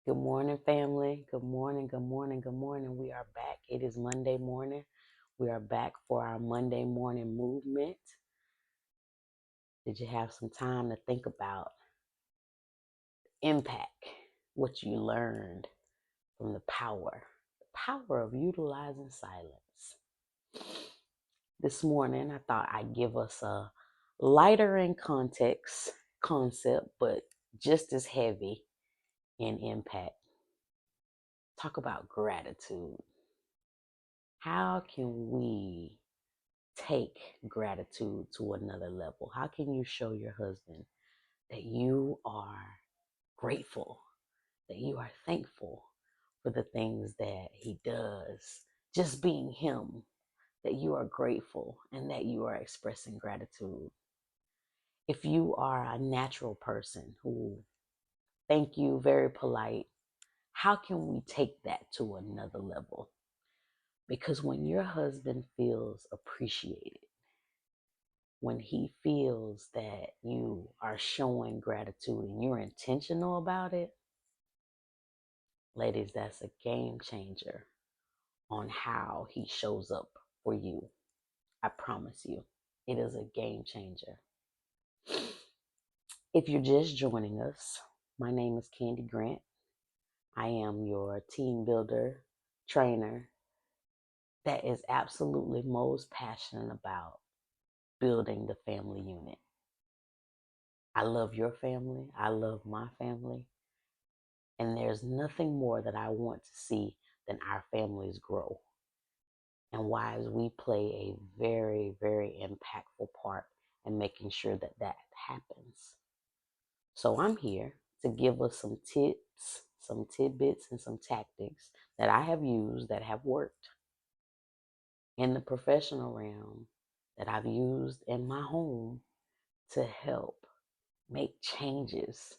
Good morning, family. Good morning, good morning, good morning. We are back. It is Monday morning. We are back for our Monday morning movement. Did you have some time to think about impact, what you learned from the power of utilizing silence? This morning, I thought I'd give us a lighter in context concept, but just as heavy in impact. Talk about gratitude. How can we take gratitude to another level? How can you show your husband that you are grateful, that you are thankful for the things that he does? Just being him, that you are grateful and that you are expressing gratitude. If you are a natural person who, thank you, very polite, how can we take that to another level? Because when your husband feels appreciated, when he feels that you are showing gratitude and you're intentional about it, ladies, that's a game changer on how he shows up for you. I promise you, it is a game changer. If you're just joining us, my name is Candy Grant. I am your team builder, trainer that is absolutely most passionate about building the family unit. I love your family. I love my family. And there's nothing more that I want to see than our families grow. And wives, we play a very, very impactful part in making sure that that happens. So I'm here to give us some tips, some tidbits, and some tactics that I have used that have worked in the professional realm, that I've used in my home to help make changes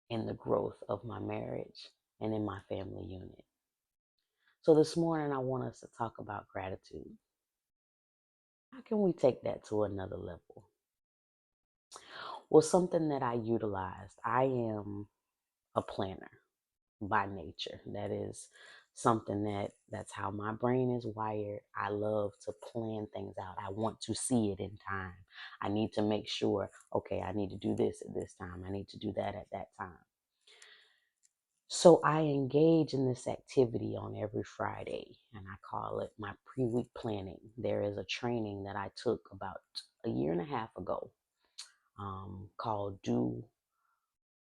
in the growth of my marriage and in my family unit. So this morning, I want us to talk about gratitude. How can we take that to another level? Well, something that I utilized, I am a planner by nature. That is something that's how my brain is wired. I love to plan things out. I want to see it in time. I need to make sure, okay, I need to do this at this time. I need to do that at that time. So I engage in this activity on every Friday, and I call it my pre-week planning. There is a training that I took about a year and a half ago called Do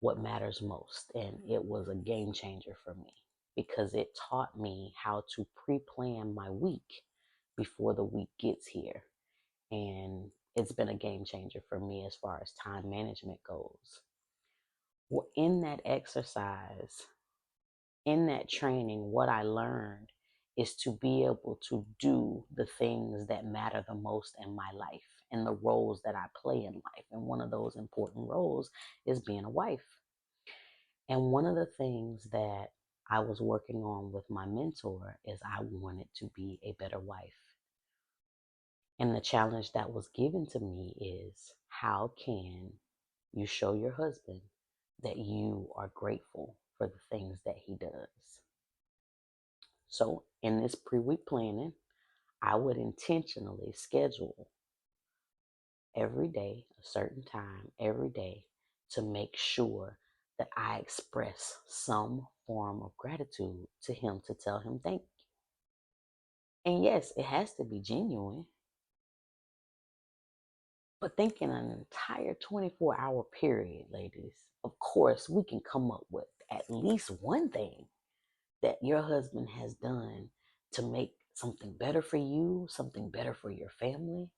What Matters Most, and it was a game changer for me because it taught me how to pre-plan my week before the week gets here. And it's been a game changer for me as far as time management goes. Well, in that exercise, in that training, what I learned is to be able to do the things that matter the most in my life and the roles that I play in life. And one of those important roles is being a wife. And one of the things that I was working on with my mentor is I wanted to be a better wife. And the challenge that was given to me is how can you show your husband that you are grateful for the things that he does? So in this pre-week planning, I would intentionally schedule every day, a certain time every day, to make sure that I express some form of gratitude to him, to tell him thank you. And yes, it has to be genuine, but thinking an entire 24-hour period, ladies, of course, we can come up with at least one thing that your husband has done to make something better for you, something better for your family,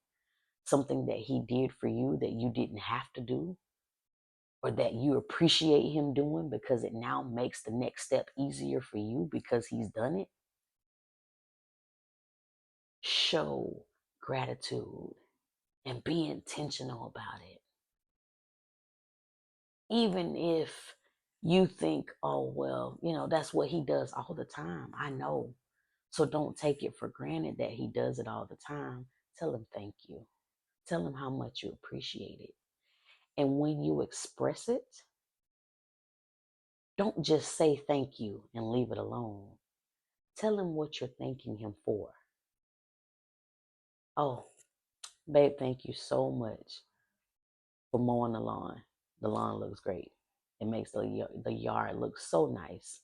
something that he did for you that you didn't have to do, or that you appreciate him doing because it now makes the next step easier for you because he's done it. Show gratitude and be intentional about it. Even if you think, oh, well, that's what he does all the time. I know. So don't take it for granted that he does it all the time. Tell him thank you. Tell him how much you appreciate it. And when you express it, Don't just say thank you and leave it alone. Tell him what you're thanking him for. Oh, babe, thank you so much for mowing the lawn. The lawn looks great. It makes the yard look so nice.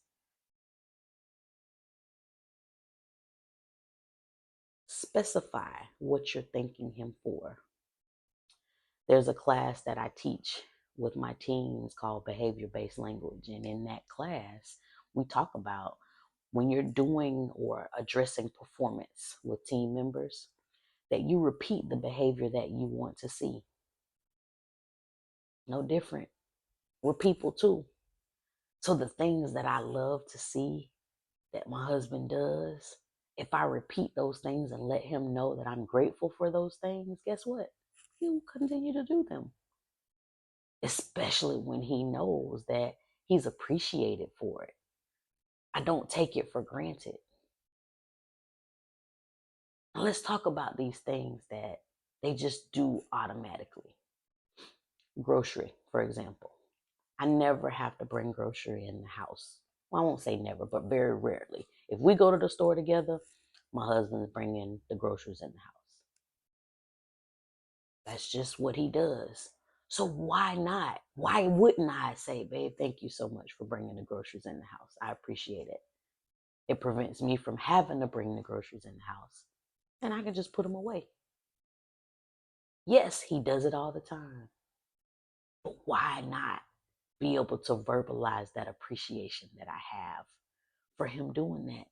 Specify what you're thanking him for. There's a class that I teach with my teens called behavior based language. And in that class, we talk about when you're doing or addressing performance with team members, that you repeat the behavior that you want to see. No different. We're people too. So the things that I love to see that my husband does, if I repeat those things and let him know that I'm grateful for those things, guess what? He'll continue to do them. Especially when he knows that he's appreciated for it. I don't take it for granted. Now let's talk about these things that they just do automatically. Grocery, for example. I never have to bring grocery in the house. Well, I won't say never, but very rarely. If we go to the store together, my husband's bringing the groceries in the house. That's just what he does. So why not? Why wouldn't I say, babe, thank you so much for bringing the groceries in the house. I appreciate it. It prevents me from having to bring the groceries in the house. And I can just put them away. Yes, he does it all the time. But why not be able to verbalize that appreciation that I have for him doing that?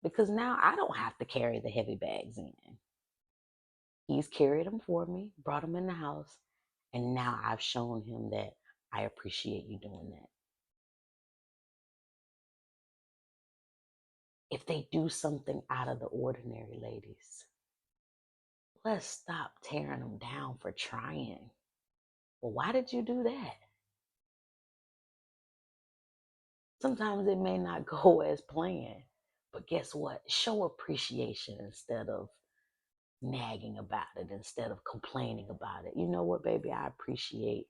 Because now I don't have to carry the heavy bags in. He's carried them for me, brought them in the house, and now I've shown him that I appreciate you doing that. If they do something out of the ordinary, ladies, let's stop tearing them down for trying. Well, why did you do that? Sometimes it may not go as planned, but guess what? Show appreciation instead of nagging about it, instead of complaining about it. You know what, baby? I appreciate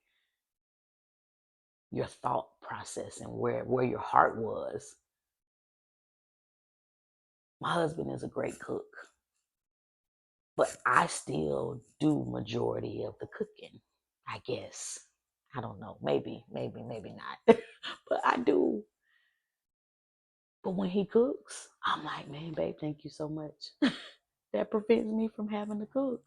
your thought process and where your heart was. My husband is a great cook, but I still do majority of the cooking, I guess. I don't know. Maybe not. But I do. But when he cooks, I'm like, man, babe, thank you so much. That prevents me from having to cook.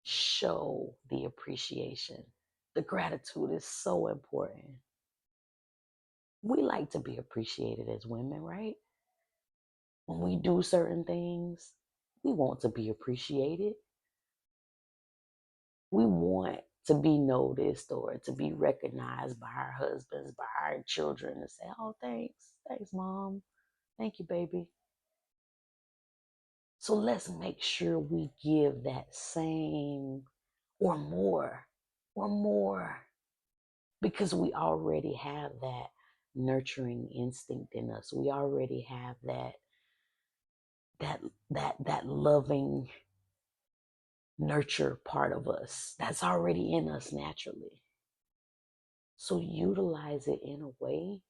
Show the appreciation. The gratitude is so important. We like to be appreciated as women, right? When we do certain things, we want to be appreciated. We want to be noticed or to be recognized by our husbands, by our children, to say, oh, thanks. Thanks, mom. Thank you, baby. So let's make sure we give that same or more, because we already have that nurturing instinct in us. We already have that loving nurture part of us that's already in us naturally. So utilize it in a way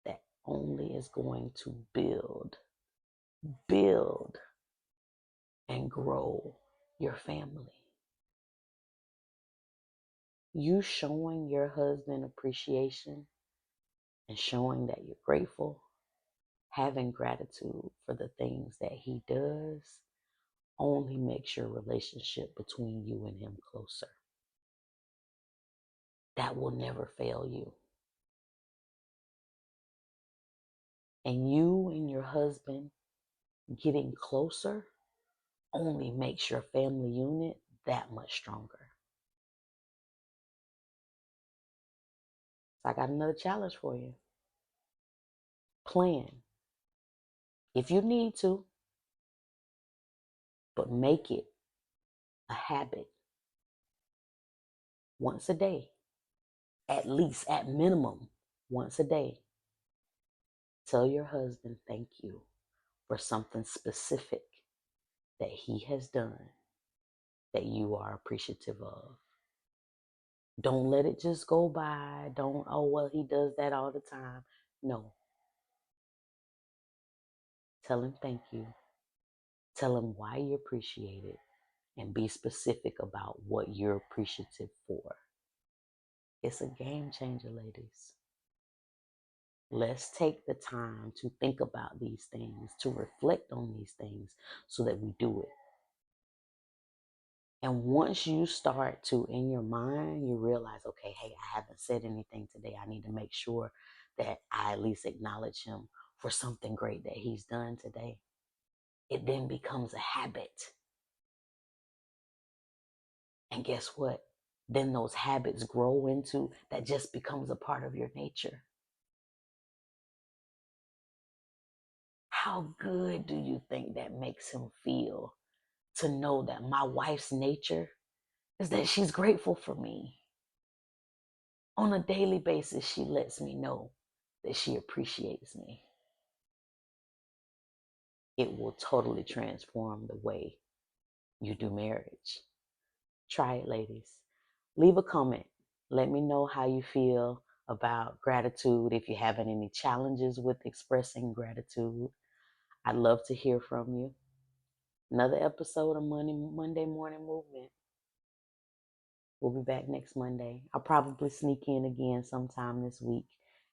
that only is going to build and grow your family. You showing your husband appreciation and showing that you're grateful, having gratitude for the things that he does, only makes your relationship between you and him closer. That will never fail you. And you and your husband getting closer only makes your family unit that much stronger. So I got another challenge for you. Plan. If you need to, but make it a habit once a day, at least, at minimum, once a day. Tell your husband thank you for something specific that he has done that you are appreciative of. Don't let it just go by. Don't, oh, well, he does that all the time. No. Tell him thank you. Tell him why you appreciate it and be specific about what you're appreciative for. It's a game changer, ladies. Let's take the time to think about these things, to reflect on these things so that we do it. And once you start to, in your mind, you realize, okay, hey, I haven't said anything today. I need to make sure that I at least acknowledge him for something great that he's done today. It then becomes a habit. And guess what? Then those habits grow into that just becomes a part of your nature. How good do you think that makes him feel to know that my wife's nature is that she's grateful for me? On a daily basis, she lets me know that she appreciates me. It will totally transform the way you do marriage. Try it, ladies. Leave a comment. Let me know how you feel about gratitude. If you're having any challenges with expressing gratitude, I'd love to hear from you. Another episode of Monday Morning Movement. We'll be back next Monday. I'll probably sneak in again sometime this week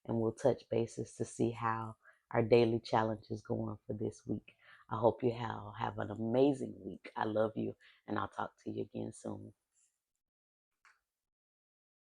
and we'll touch bases to see how our daily challenge is going for this week. I hope you have an amazing week. I love you and I'll talk to you again soon.